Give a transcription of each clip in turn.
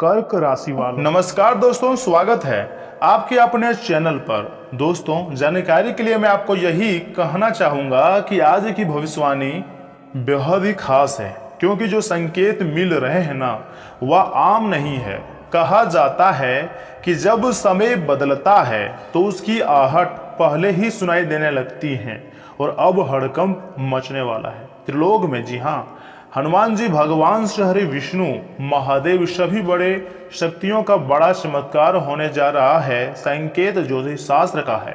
कर्क राशि वालों। नमस्कार दोस्तों, स्वागत है आपके अपने चैनल पर। दोस्तों, जानकारी के लिए मैं आपको यही कहना चाहूंगा कि आज की भविष्यवाणी बेहद ही खास है, क्योंकि जो संकेत मिल रहे हैं ना वह आम नहीं है। कहा जाता है कि जब समय बदलता है तो उसकी आहट पहले ही सुनाई देने लगती है और अब हड़कंप मचने वाला है त्रिलोक में। जी हाँ, हनुमान जी, भगवान श्री हरि विष्णु, महादेव, सभी बड़े शक्तियों का बड़ा चमत्कार होने जा रहा है। संकेत ज्योतिष शास्त्र का है।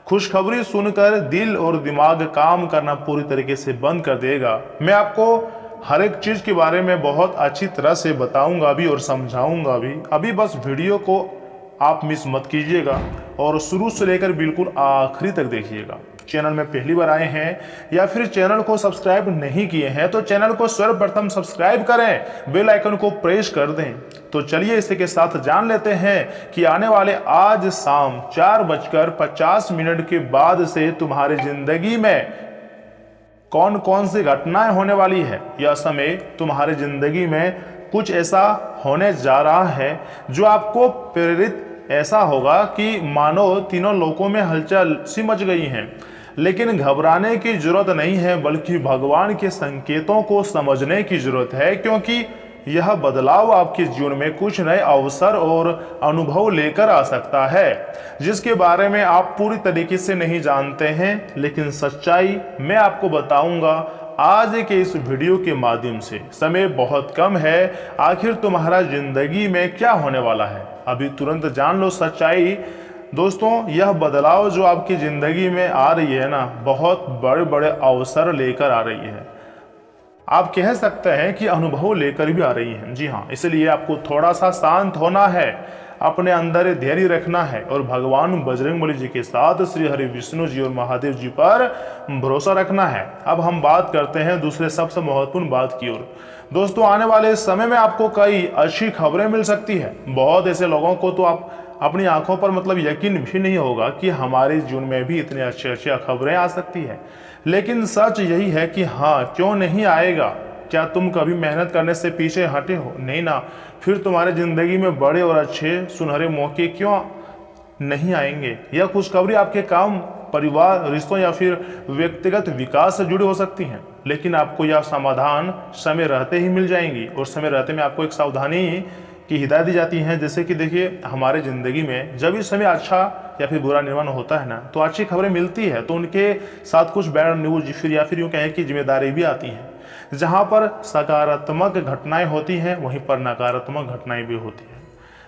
खुशखबरी सुनकर दिल और दिमाग काम करना पूरी तरीके से बंद कर देगा। मैं आपको हर एक चीज के बारे में बहुत अच्छी तरह से बताऊंगा भी और समझाऊंगा भी। अभी बस वीडियो को आप मिस मत कीजिएगा और शुरू से लेकर बिल्कुल आखिरी तक देखिएगा। चैनल में पहली बार आए हैं या फिर चैनल को सब्सक्राइब नहीं किए हैं तो चैनल को सर्वप्रथम सब्सक्राइब करें, बेल आइकन को प्रेस कर दें। तो चलिए इसी के साथ जान लेते हैं कि आने वाले आज शाम 4:50 के बाद से तुम्हारी जिंदगी में कौन कौन सी घटनाएं होने वाली है। यह समय तुम्हारी जिंदगी में कुछ ऐसा होने जा रहा है जो आपको प्रेरित ऐसा होगा कि मानो तीनों लोकों में हलचल सी मच गई है। लेकिन घबराने की जरूरत नहीं है, बल्कि भगवान के संकेतों को समझने की जरूरत है, क्योंकि यह बदलाव आपके जीवन में कुछ नए अवसर और अनुभव लेकर आ सकता है जिसके बारे में आप पूरी तरीके से नहीं जानते हैं। लेकिन सच्चाई मैं आपको बताऊंगा आज के इस वीडियो के माध्यम से। समय बहुत कम है, आखिर तुम्हारा जिंदगी में क्या होने वाला है अभी तुरंत जान लो सच्चाई। दोस्तों, यह बदलाव जो आपकी जिंदगी में आ रही है ना, बहुत बड़े बड़े अवसर लेकर आ रही है। आप कह सकते हैं कि अनुभव लेकर भी आ रही है। जी हाँ, इसलिए आपको थोड़ा सा शांत होना है, अपने अंदर धैर्य रखना है और भगवान बजरंगबली जी के साथ श्री हरि विष्णु जी और महादेव जी पर भरोसा रखना है। अब हम बात करते हैं दूसरे सबसे महत्वपूर्ण बात की ओर। दोस्तों, आने वाले समय में आपको कई अच्छी खबरें मिल सकती है। बहुत ऐसे लोगों को तो आप अपनी आंखों पर यकीन भी नहीं होगा कि हमारे जीवन में भी इतनी अच्छी अच्छी खबरें आ सकती है। लेकिन सच यही है कि हाँ, क्यों नहीं आएगा। क्या तुम कभी मेहनत करने से पीछे हटे हो? नहीं ना। फिर तुम्हारे जिंदगी में बड़े और अच्छे सुनहरे मौके क्यों नहीं आएंगे? यह खुशखबरी आपके काम, परिवार, रिश्तों या फिर व्यक्तिगत विकास से जुड़ी हो सकती हैं। लेकिन आपको यह समाधान समय रहते ही मिल जाएंगी और समय रहते में आपको एक सावधानी की हिदायत दी जाती है। जैसे कि देखिए, हमारे ज़िंदगी में जब इस समय अच्छा या फिर बुरा निर्माण होता है ना, तो अच्छी खबरें मिलती है, तो उनके साथ कुछ बैड न्यूज फिर या फिर यूँ कहें कि जिम्मेदारी भी आती है। जहाँ पर सकारात्मक घटनाएं होती हैं वहीं पर नकारात्मक घटनाएं भी होती हैं।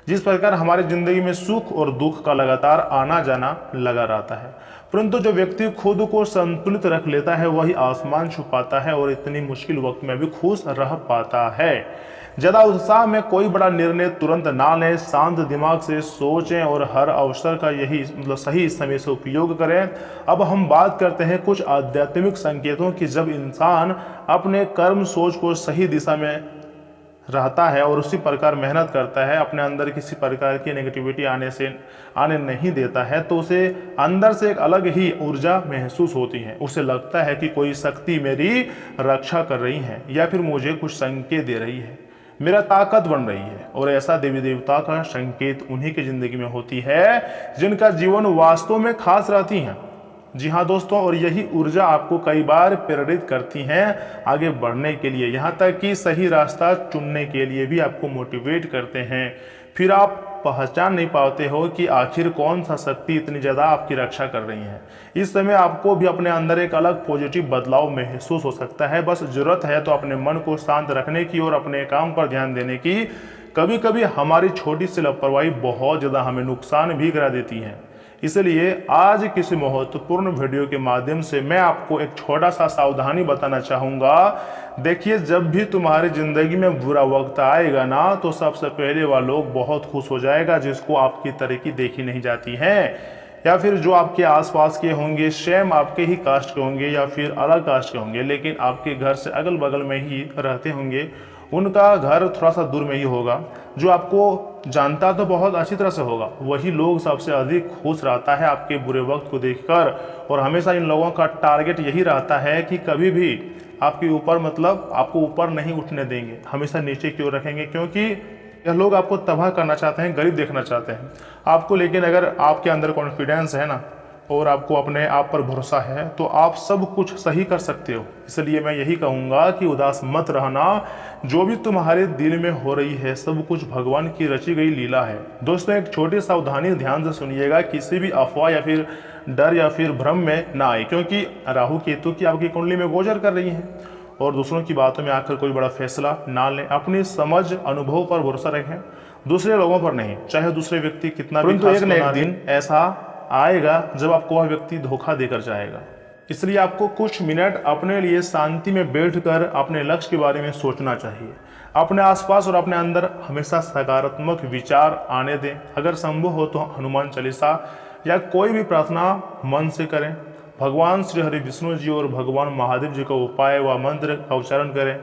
जिस प्रकार हमारी ज़िंदगी में सुख और दुख का लगातार आना जाना लगा रहता है, परंतु जो व्यक्ति खुद को संतुलित रख लेता है वही आसमान छू पाता है और इतनी मुश्किल वक्त में भी खुश रह पाता है। ज़्यादा उत्साह में कोई बड़ा निर्णय तुरंत ना लें, शांत दिमाग से सोचें और हर अवसर का यही सही समय से उपयोग करें। अब हम बात करते हैं कुछ आध्यात्मिक संकेतों की। जब इंसान अपने कर्म सोच को सही दिशा में रहता है और उसी प्रकार मेहनत करता है, अपने अंदर किसी प्रकार की नेगेटिविटी आने नहीं देता है, तो उसे अंदर से एक अलग ही ऊर्जा महसूस होती है। उसे लगता है कि कोई शक्ति मेरी रक्षा कर रही है या फिर मुझे कुछ संकेत दे रही है, मेरा ताकत बन रही है। और ऐसा देवी देवता का संकेत उन्हीं की जिंदगी में होती है जिनका जीवन वास्तव में खास रहती है। जी हाँ दोस्तों, और यही ऊर्जा आपको कई बार प्रेरित करती हैं आगे बढ़ने के लिए, यहाँ तक कि सही रास्ता चुनने के लिए भी आपको मोटिवेट करते हैं। फिर आप पहचान नहीं पाते हो कि आखिर कौन सा शक्ति इतनी ज़्यादा आपकी रक्षा कर रही है। इस समय आपको भी अपने अंदर एक अलग पॉजिटिव बदलाव महसूस हो सकता है। बस जरूरत है तो अपने मन को शांत रखने की और अपने काम पर ध्यान देने की। कभी कभी हमारी छोटी सी लापरवाही बहुत ज़्यादा हमें नुकसान भी करा देती है। इसलिए आज किसी महत्वपूर्ण वीडियो के माध्यम से मैं आपको एक छोटा सा सावधानी बताना चाहूँगा। देखिए, जब भी तुम्हारी ज़िंदगी में बुरा वक्त आएगा ना, तो सबसे पहले वह लोग बहुत खुश हो जाएगा जिसको आपकी तरक्की देखी नहीं जाती है, या फिर जो आपके आसपास के होंगे, सेम आपके ही कास्ट के होंगे या फिर अलग कास्ट के होंगे, लेकिन आपके घर से अगल बगल में ही रहते होंगे। उनका घर थोड़ा सा दूर में ही होगा, जो आपको जानता तो बहुत अच्छी तरह से होगा, वही लोग सबसे अधिक खुश रहता है आपके बुरे वक्त को देखकर। और हमेशा इन लोगों का टारगेट यही रहता है कि कभी भी आपके ऊपर आपको ऊपर नहीं उठने देंगे, हमेशा नीचे की ओर रखेंगे, क्योंकि यह लोग आपको तबाह करना चाहते हैं, गरीब देखना चाहते हैं आपको। लेकिन अगर आपके अंदर कॉन्फिडेंस है ना और आपको अपने आप पर भरोसा है तो आप सब कुछ सही कर सकते हो। इसलिए मैं यही कहूँगा कि उदास मत रहना। जो भी तुम्हारे दिल में हो रही है सब कुछ भगवान की रची गई लीला है। दोस्तों एक छोटी सावधानी ध्यान से सुनिएगा, किसी भी अफवाह या फिर डर या फिर भ्रम में ना आए, क्योंकि राहु केतु की आपकी कुंडली में गोचर कर रही है। और दूसरों की बातों में आकर कोई बड़ा फैसला ना लें। अपनी समझ अनुभव पर भरोसा रखें, दूसरे लोगों पर नहीं, चाहे दूसरे व्यक्ति कितना भी। परंतु एक न एक दिन ऐसा आएगा जब आपको वह व्यक्ति धोखा देकर जाएगा। इसलिए आपको कुछ मिनट अपने लिए शांति में बैठकर अपने लक्ष्य के बारे में सोचना चाहिए। अपने आसपास और अपने अंदर हमेशा सकारात्मक विचार आने दें। अगर संभव हो तो हनुमान चालीसा या कोई भी प्रार्थना मन से करें। भगवान श्री हरि विष्णु जी और भगवान महादेव जी का उपाय व मंत्र का उच्चारण करें।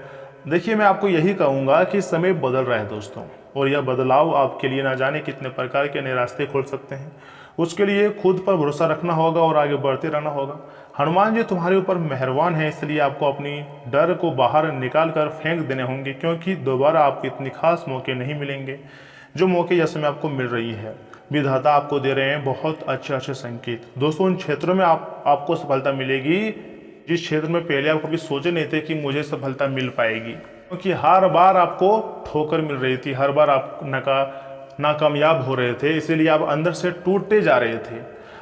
देखिए मैं आपको यही कहूँगा कि समय बदल रहा है दोस्तों, और यह बदलाव आपके लिए ना जाने कितने प्रकार के नए रास्ते खोल सकते हैं। उसके लिए खुद पर भरोसा रखना होगा और आगे बढ़ते रहना होगा। हनुमान जी तुम्हारे ऊपर मेहरबान है, इसलिए आपको अपनी डर को बाहर निकाल कर फेंक देने होंगे, क्योंकि दोबारा आपको इतनी खास मौके नहीं मिलेंगे जो मौके यह समय आपको मिल रही है। विधाता आपको दे रहे हैं बहुत अच्छे संकेत। दोस्तों उन क्षेत्रों में आपको सफलता मिलेगी जिस क्षेत्र में पहले आप कभी सोचे नहीं थे कि मुझे सफलता मिल पाएगी, क्योंकि हर बार आपको ठोकर मिल रही थी, हर बार आप नाकामयाब हो रहे थे। इसीलिए आप अंदर से टूटते जा रहे थे,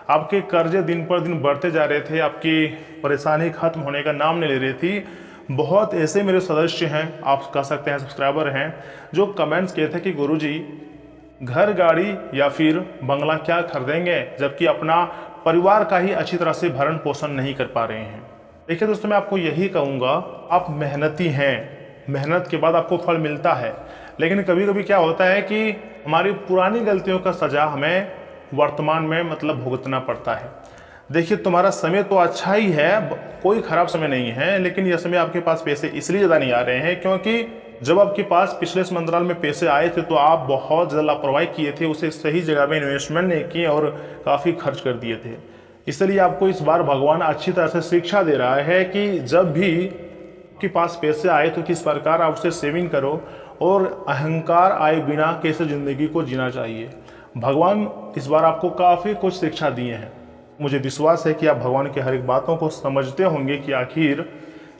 आपके कर्जे दिन पर दिन बढ़ते जा रहे थे, आपकी परेशानी खत्म होने का नाम नहीं ले रही थी। बहुत ऐसे मेरे सदस्य हैं, आप कह सकते हैं सब्सक्राइबर हैं, जो कमेंट्स किए थे कि गुरुजी घर गाड़ी या फिर बंगला क्या खरीदेंगे, जबकि अपना परिवार का ही अच्छी तरह से भरण पोषण नहीं कर पा रहे हैं। देखिए दोस्तों मैं आपको यही कहूँगा, आप मेहनती हैं, मेहनत के बाद आपको फल मिलता है। लेकिन कभी कभी क्या होता है कि हमारी पुरानी गलतियों का सजा हमें वर्तमान में मतलब भुगतना पड़ता है। देखिए तुम्हारा समय तो अच्छा ही है, कोई खराब समय नहीं है, लेकिन यह समय आपके पास पैसे इसलिए ज़्यादा नहीं आ रहे हैं क्योंकि जब आपके पास पिछले मंत्राल में पैसे आए थे तो आप बहुत ज़्यादा लापरवाही किए थे, उसे सही जगह में इन्वेस्टमेंट नहीं किए और काफ़ी खर्च कर दिए थे। इसलिए आपको इस बार भगवान अच्छी तरह से शिक्षा दे रहा है कि जब भी आपके पास पैसे आए तो किस प्रकार आप उसे सेविंग करो और अहंकार आए बिना कैसे ज़िंदगी को जीना चाहिए। भगवान इस बार आपको काफ़ी कुछ शिक्षा दिए हैं। मुझे विश्वास है कि आप भगवान की हर एक बातों को समझते होंगे कि आखिर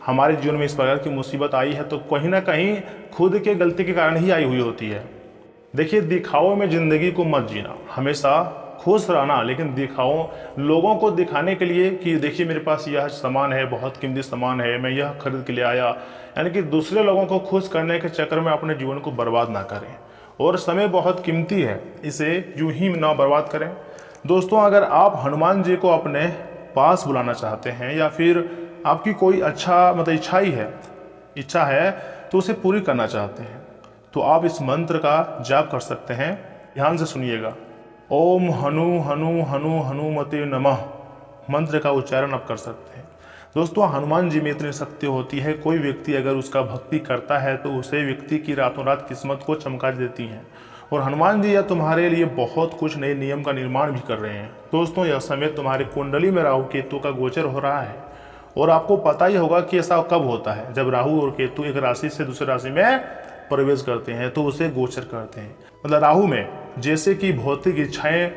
हमारे जीवन में इस प्रकार की मुसीबत आई है तो कहीं ना कहीं खुद के गलती के कारण ही आई हुई होती है। देखिए दिखाओ में ज़िंदगी को मत जीना, हमेशा खुश रहना, लेकिन दिखाओ लोगों को दिखाने के लिए कि देखिए मेरे पास यह सामान है, बहुत कीमती सामान है, मैं यह खरीद के ले आया, यानी कि दूसरे लोगों को खुश करने के चक्कर में अपने जीवन को बर्बाद ना करें। और समय बहुत कीमती है, इसे यूं ही ना बर्बाद करें। दोस्तों अगर आप हनुमान जी को अपने पास बुलाना चाहते हैं या फिर आपकी कोई अच्छा मतलब इच्छा है तो उसे पूरी करना चाहते हैं तो आप इस मंत्र का जाप कर सकते हैं। ध्यान से सुनिएगा, ओम हनु हनु हनु हनुमते नमः मंत्र का उच्चारण आप कर सकते हैं। दोस्तों हनुमान जी में इतनी शक्ति होती है, कोई व्यक्ति अगर उसका भक्ति करता है तो उसे व्यक्ति की रातों रात किस्मत को चमका देती हैं। और हनुमान जी यह तुम्हारे लिए बहुत कुछ नए नियम का निर्माण भी कर रहे हैं। दोस्तों यह समय तुम्हारी कुंडली में राहु केतु का गोचर हो रहा है और आपको पता ही होगा कि ऐसा कब होता है, जब राहु और केतु एक राशि से दूसरी राशि में प्रवेश करते हैं तो उसे गोचर करते हैं। मतलब राहु में जैसे कि भौतिक इच्छाएं,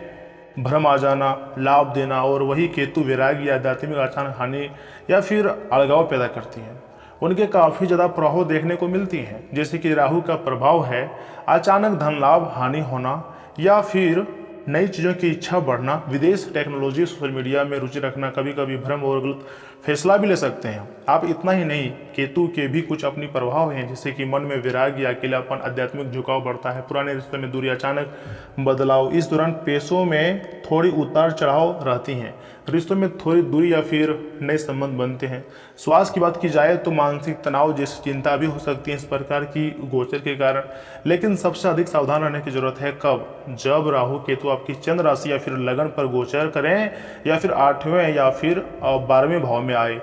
भ्रम आ जाना, लाभ देना, और वही केतु वैराग्य, आध्यात्मिक अचानक हानि या फिर अलगाव पैदा करती हैं। उनके काफ़ी ज़्यादा प्रभाव देखने को मिलती हैं। जैसे कि राहु का प्रभाव है अचानक धन लाभ, हानि होना या फिर नई चीज़ों की इच्छा बढ़ना, विदेश, टेक्नोलॉजी, सोशल मीडिया में रुचि रखना, कभी कभी भ्रम और गलत फैसला भी ले सकते हैं आप। इतना ही नहीं, केतु के भी कुछ अपनी प्रभाव हैं, जैसे कि मन में वैराग्य, अकेलापन, आध्यात्मिक झुकाव बढ़ता है, पुराने रिश्ते में दूरी, अचानक बदलाव। इस दौरान पैसों में थोड़ी उतार चढ़ाव रहती हैं, रिश्तों में थोड़ी दूरी या फिर नए संबंध बनते हैं। स्वास्थ्य की बात की जाए तो मानसिक तनाव जैसी चिंता भी हो सकती है इस प्रकार की गोचर के कारण। लेकिन सबसे अधिक सावधान रहने की जरूरत है कब, जब राहु केतु आपकी चंद्र राशि या फिर लगन पर गोचर करें या फिर 8वें या फिर 12वें भाव में आए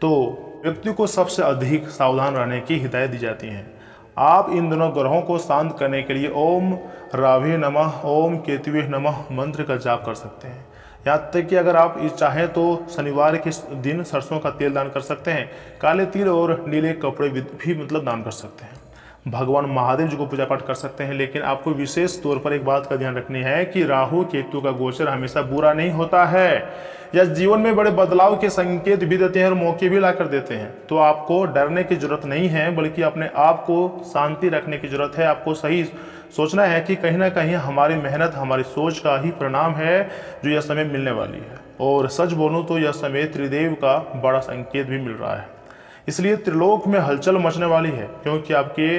तो व्यक्ति को सबसे अधिक सावधान रहने की हिदायत दी जाती है। आप इन दोनों ग्रहों को शांत करने के लिए ओम रावे नमः, ओम केतुवे नमः मंत्र का जाप कर सकते हैं। यहाँ तक कि अगर आप चाहें तो शनिवार के दिन सरसों का तेल दान कर सकते हैं, काले तिल और नीले कपड़े भी मतलब दान कर सकते हैं। भगवान महादेव जी को पूजा पाठ कर सकते हैं। लेकिन आपको विशेष तौर पर एक बात का ध्यान रखनी है कि राहु केतु का गोचर हमेशा बुरा नहीं होता है, या जीवन में बड़े बदलाव के संकेत भी देते हैं और मौके भी ला कर देते हैं। तो आपको डरने की जरूरत नहीं है, बल्कि अपने आप को शांति रखने की जरूरत है। आपको सही सोचना है कि कहीं ना कहीं हमारी मेहनत, हमारी सोच का ही परिणाम है जो यह समय मिलने वाली है। और सच बोलूं तो यह समय त्रिदेव का बड़ा संकेत भी मिल रहा है, इसलिए त्रिलोक में हलचल मचने वाली है, क्योंकि आपके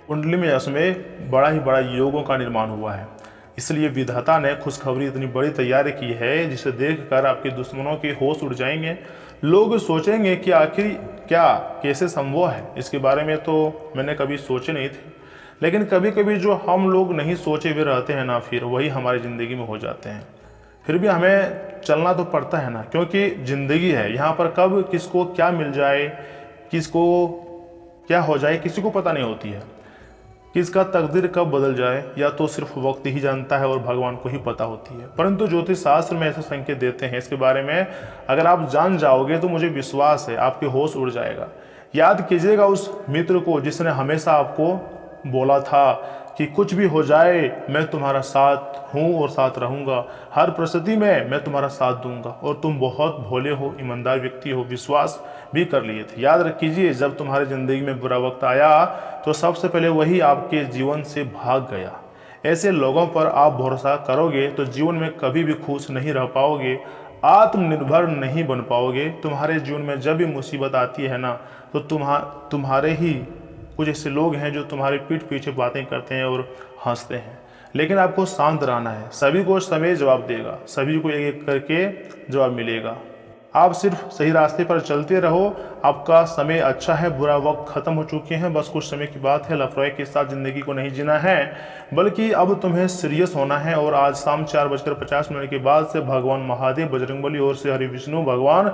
कुंडली में यह समय बड़ा योगों का निर्माण हुआ है। इसलिए विधाता ने खुशखबरी इतनी बड़ी तैयारी की है जिसे देखकर आपके दुश्मनों के होश उड़ जाएंगे। लोग सोचेंगे कि आखिर क्या कैसे संभव है। इसके बारे में तो मैंने कभी सोचे नहीं थे, लेकिन कभी कभी जो हम लोग नहीं सोचे हुए रहते हैं ना, फिर वही हमारी ज़िंदगी में हो जाते हैं। फिर भी हमें चलना तो पड़ता है ना, क्योंकि ज़िंदगी है। यहाँ पर कब किसको क्या मिल जाए, किसको क्या हो जाए, किसी को पता नहीं होती है। किसका तकदीर कब बदल जाए या तो सिर्फ वक्त ही जानता है और भगवान को ही पता होती है। परंतु ज्योतिष शास्त्र में ऐसे संकेत देते हैं, इसके बारे में अगर आप जान जाओगे तो मुझे विश्वास है आपके होश उड़ जाएगा। याद कीजिएगा उस मित्र को जिसने हमेशा आपको बोला था कि कुछ भी हो जाए मैं तुम्हारा साथ हूँ और साथ रहूँगा, हर परिस्थिति में मैं तुम्हारा साथ दूंगा। और तुम बहुत भोले हो, ईमानदार व्यक्ति हो, विश्वास भी कर लिए थे। याद रखिए, जब तुम्हारी ज़िंदगी में बुरा वक्त आया तो सबसे पहले वही आपके जीवन से भाग गया। ऐसे लोगों पर आप भरोसा करोगे तो जीवन में कभी भी खुश नहीं रह पाओगे, आत्मनिर्भर नहीं बन पाओगे। तुम्हारे जीवन में जब भी मुसीबत आती है ना, तो तुम्हारे ही कुछ ऐसे लोग हैं जो तुम्हारे पीठ पीछे बातें करते हैं और हंसते हैं। लेकिन आपको शांत रहना है, सभी को समय जवाब देगा, सभी को एक एक करके जवाब मिलेगा। आप सिर्फ सही रास्ते पर चलते रहो, आपका समय अच्छा है, बुरा वक्त खत्म हो चुके हैं, बस कुछ समय की बात है। लफड़े के साथ ज़िंदगी को नहीं जीना है, बल्कि अब तुम्हें सीरियस होना है। और आज शाम 4:50 के बाद से भगवान महादेव, बजरंगबली और श्री हरि विष्णु भगवान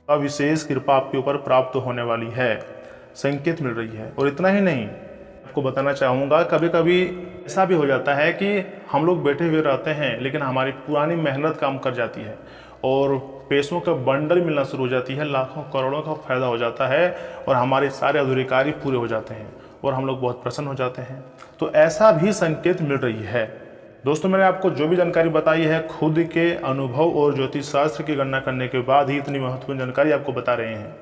का विशेष कृपा आपके ऊपर प्राप्त होने वाली है, संकेत मिल रही है। और इतना ही नहीं, आपको बताना चाहूँगा, कभी कभी ऐसा भी हो जाता है कि हम लोग बैठे हुए रहते हैं, लेकिन हमारी पुरानी मेहनत काम कर जाती है और पैसों का बंडल मिलना शुरू हो जाती है, लाखों करोड़ों का फायदा हो जाता है और हमारे सारे अधूरे कार्य पूरे हो जाते हैं और हम लोग बहुत प्रसन्न हो जाते हैं। तो ऐसा भी संकेत मिल रही है। दोस्तों, मैंने आपको जो भी जानकारी बताई है खुद के अनुभव और ज्योतिष शास्त्र की गणना करने के बाद ही इतनी महत्वपूर्ण जानकारी आपको बता रहे हैं।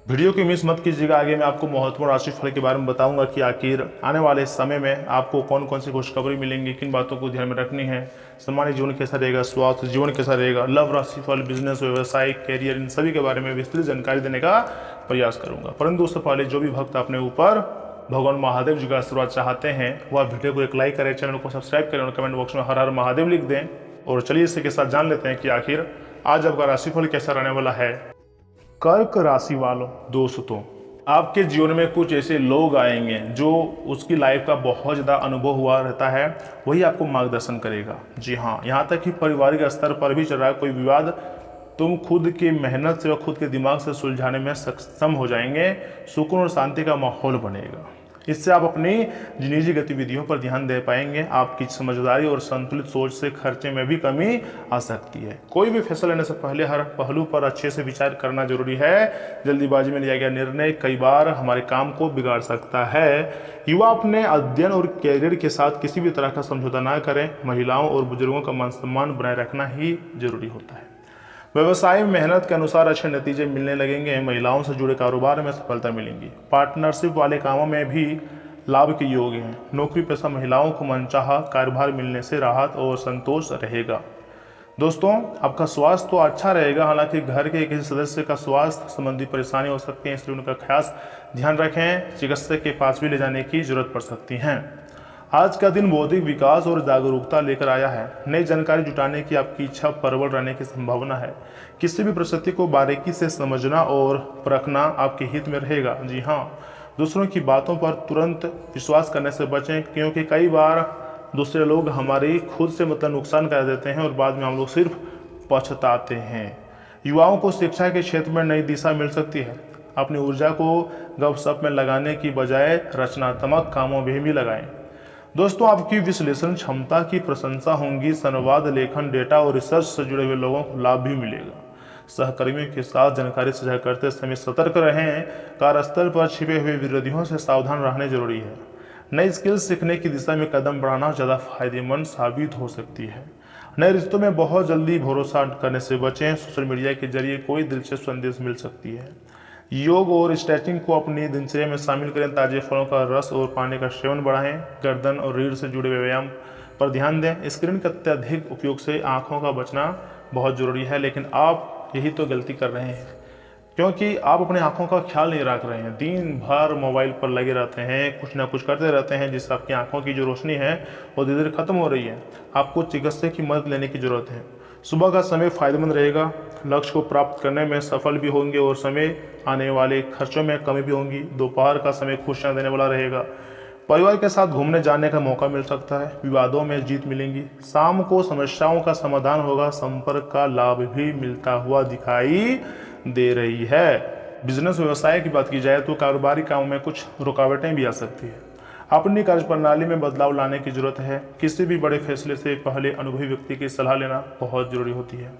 वीडियो की मिस मत कीजिएगा। आगे मैं आपको महत्वपूर्ण राशिफल के बारे में बताऊंगा कि आखिर आने वाले समय में आपको कौन कौन सी खुशखबरी मिलेंगी, किन बातों को ध्यान में रखनी है, सामान्य जीवन कैसा रहेगा, स्वास्थ्य जीवन कैसा रहेगा, लव राशिफल, बिजनेस, व्यवसाय, कैरियर, इन सभी के बारे में विस्तृत जानकारी देने का प्रयास करूंगा। परंतु उससे पहले जो भी भक्त अपने ऊपर भगवान महादेव जी का आशीर्वाद चाहते हैं वह वीडियो को एक लाइक करें, चैनल को सब्सक्राइब करें और कमेंट बॉक्स में हर हर महादेव लिख दें। और चलिए इसी के साथ जान लेते हैं कि आखिर आज आपका राशिफल कैसा रहने वाला है। कर्क राशि वालों, दोस्तों, आपके जीवन में कुछ ऐसे लोग आएंगे जो उसकी लाइफ का बहुत ज़्यादा अनुभव हुआ रहता है, वही आपको मार्गदर्शन करेगा। जी हाँ, यहाँ तक कि पारिवारिक स्तर पर भी चल रहा है कोई विवाद, तुम खुद की मेहनत से और खुद के दिमाग से सुलझाने में सक्षम हो जाएंगे। सुकून और शांति का माहौल बनेगा। इससे आप अपनी निजी गतिविधियों पर ध्यान दे पाएंगे। आपकी समझदारी और संतुलित सोच से खर्चे में भी कमी आ सकती है। कोई भी फैसला लेने से पहले हर पहलू पर अच्छे से विचार करना जरूरी है। जल्दीबाजी में लिया गया निर्णय कई बार हमारे काम को बिगाड़ सकता है। युवा अपने अध्ययन और कैरियर के साथ किसी भी तरह का समझौता ना करें। महिलाओं और बुजुर्गों का मान सम्मान बनाए रखना ही जरूरी होता है। व्यवसाय में मेहनत के अनुसार अच्छे नतीजे मिलने लगेंगे। महिलाओं से जुड़े कारोबार में सफलता मिलेंगी। पार्टनरशिप वाले कामों में भी लाभ के योग हैं। नौकरी पेशा महिलाओं को मनचाहा कार्यभार मिलने से राहत और संतोष रहेगा। दोस्तों, आपका स्वास्थ्य तो अच्छा रहेगा, हालांकि घर के किसी सदस्य का स्वास्थ्य संबंधी परेशानी हो सकती है, इसलिए उनका खास ध्यान रखें। चिकित्सक के पास भी ले जाने की जरूरत पड़ सकती है। आज का दिन बौद्धिक विकास और जागरूकता लेकर आया है। नई जानकारी जुटाने की आपकी इच्छा प्रबल रहने की संभावना है। किसी भी परिस्थिति को बारीकी से समझना और परखना आपके हित में रहेगा। जी हाँ, दूसरों की बातों पर तुरंत विश्वास करने से बचें, क्योंकि कई बार दूसरे लोग हमारी खुद से नुकसान कर देते हैं और बाद में हम लोग सिर्फ पछताते हैं। युवाओं को शिक्षा के क्षेत्र में नई दिशा मिल सकती है। अपनी ऊर्जा को गपशप में लगाने की बजाय रचनात्मक कामों में भी लगाएं। दोस्तों, आपकी विश्लेषण क्षमता की प्रशंसा होगी। संवाद, लेखन, डेटा और रिसर्च से जुड़े हुए लोगों को लाभ भी मिलेगा। सहकर्मियों के साथ जानकारी साझा करते समय सतर्क रहें। कार्यस्थल पर छिपे हुए विरोधियों से सावधान रहने जरूरी है। नई स्किल्स सीखने की दिशा में कदम बढ़ाना ज़्यादा फायदेमंद साबित हो सकती है। नए रिश्तों में बहुत जल्दी भरोसा करने से बचें। सोशल मीडिया के जरिए कोई दिलचस्प संदेश मिल सकती है। योग और स्ट्रेचिंग को अपनी दिनचर्या में शामिल करें। ताजे फलों का रस और पानी का सेवन बढ़ाएं। गर्दन और रीढ़ से जुड़े व्यायाम पर ध्यान दें। स्क्रीन के अत्यधिक उपयोग से आंखों का बचना बहुत जरूरी है, लेकिन आप यही तो गलती कर रहे हैं, क्योंकि आप अपने आंखों का ख्याल नहीं रख रहे हैं। दिन भर मोबाइल पर लगे रहते हैं, कुछ ना कुछ करते रहते हैं, जिससे आपकी आंखों की जो रोशनी है वो धीरे धीरे खत्म हो रही है। आपको चिकित्सक की मदद लेने की जरूरत है। सुबह का समय फायदेमंद रहेगा। लक्ष्य को प्राप्त करने में सफल भी होंगे और समय आने वाले खर्चों में कमी भी होंगी। दोपहर का समय खुशियां देने वाला रहेगा। परिवार के साथ घूमने जाने का मौका मिल सकता है। विवादों में जीत मिलेंगी। शाम को समस्याओं का समाधान होगा। संपर्क का लाभ भी मिलता हुआ दिखाई दे रही है। बिजनेस व्यवसाय की बात की जाए तो कारोबारी कामों में कुछ रुकावटें भी आ सकती है। अपनी कार्यप्रणाली में बदलाव लाने की जरूरत है। किसी भी बड़े फैसले से पहले अनुभवी व्यक्ति की सलाह लेना बहुत जरूरी होती है।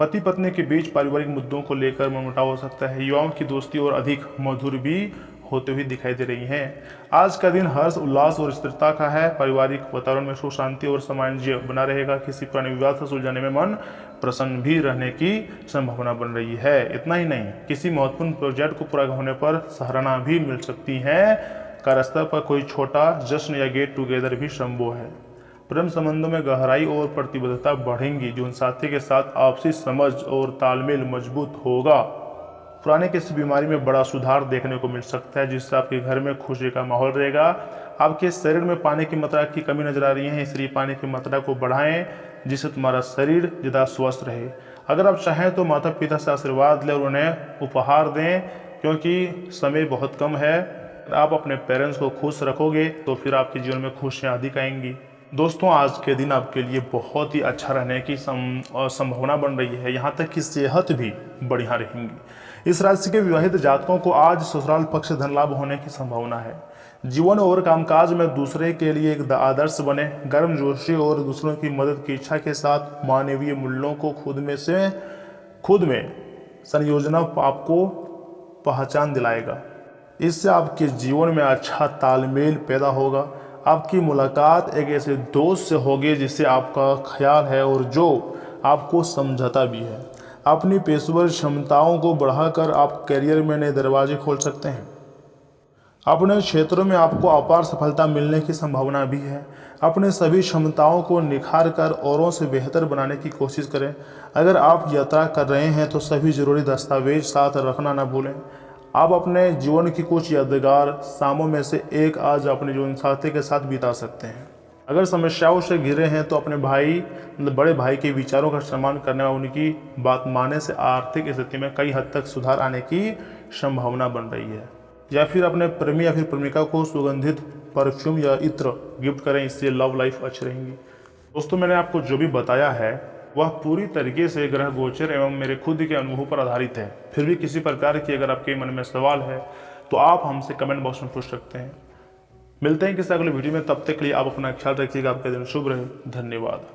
पति पत्नी के बीच पारिवारिक मुद्दों को लेकर मनमुटाव हो सकता है। युवाओं की दोस्ती और अधिक मधुर भी होते हुए दिखाई दे रही हैं। आज का दिन हर्ष, उल्लास और स्थिरता का है। पारिवारिक वातावरण में सुख शांति और सामंजस्य बना रहेगा। किसी पुराने विवाद से सुलझाने में मन प्रसन्न भी रहने की संभावना बन रही है। इतना ही नहीं, किसी महत्वपूर्ण प्रोजेक्ट को पूरा होने पर सराहना भी मिल सकती है। कार्यस्थल पर कोई छोटा जश्न या गेट टुगेदर भी संभव है। प्रेम संबंधों में गहराई और प्रतिबद्धता बढ़ेंगी। जीवन साथी के साथ आपसी समझ और तालमेल मजबूत होगा। पुराने किसी बीमारी में बड़ा सुधार देखने को मिल सकता है, जिससे आपके घर में खुशी का माहौल रहेगा। आपके शरीर में पानी की मात्रा की कमी नजर आ रही है, इसलिए पानी की मात्रा को बढ़ाएं, जिससे तुम्हारा शरीर ज़्यादा स्वस्थ रहे। अगर आप चाहें तो माता पिता से आशीर्वाद लें और उन्हें उपहार दें, क्योंकि समय बहुत कम है। आप अपने पेरेंट्स को खुश रखोगे तो फिर आपके जीवन में खुशियाँ अधिक आएंगी। दोस्तों, आज के दिन आपके लिए बहुत ही अच्छा रहने की संभावना बन रही है। यहाँ तक कि सेहत भी बढ़िया रहेंगी। इस राशि के विवाहित जातकों को आज ससुराल पक्ष से धन लाभ होने की संभावना है। जीवन और कामकाज में दूसरे के लिए एक आदर्श बने। गर्मजोशी और दूसरों की मदद की इच्छा के साथ मानवीय मूल्यों को खुद में संयोजना आपको पहचान दिलाएगा। इससे आपके जीवन में अच्छा तालमेल पैदा होगा। आपकी मुलाकात एक ऐसे दोस्त से होगी जिससे आपका ख्याल है और जो आपको समझाता भी है। अपनी पेशेवर क्षमताओं को बढ़ाकर आप करियर में नए दरवाजे खोल सकते हैं। अपने क्षेत्रों में आपको अपार सफलता मिलने की संभावना भी है। अपने सभी क्षमताओं को निखार कर औरों से बेहतर बनाने की कोशिश करें। अगर आप यात्रा कर रहे हैं तो सभी जरूरी दस्तावेज साथ रखना न भूलें। आप अपने जीवन की कुछ यादगार शामों में से एक आज अपने जीवन साथी के साथ बिता सकते हैं। अगर समस्याओं से घिरे हैं तो अपने बड़े भाई के विचारों का सम्मान करने और उनकी बात मानने से आर्थिक स्थिति में कई हद तक सुधार आने की संभावना बन रही है। या फिर अपने प्रेमी या फिर प्रेमिका को सुगंधित परफ्यूम या इत्र गिफ्ट करें, इससे लव लाइफ अच्छी रहेंगी। दोस्तों, मैंने आपको जो भी बताया है वह पूरी तरीके से ग्रह गोचर एवं मेरे खुद के अनुभव पर आधारित है। फिर भी किसी प्रकार की अगर आपके मन में सवाल है तो आप हमसे कमेंट बॉक्स में पूछ सकते हैं। मिलते हैं किसी अगले वीडियो में, तब तक के लिए आप अपना ख्याल रखिएगा। आपका दिन शुभ रहे। धन्यवाद।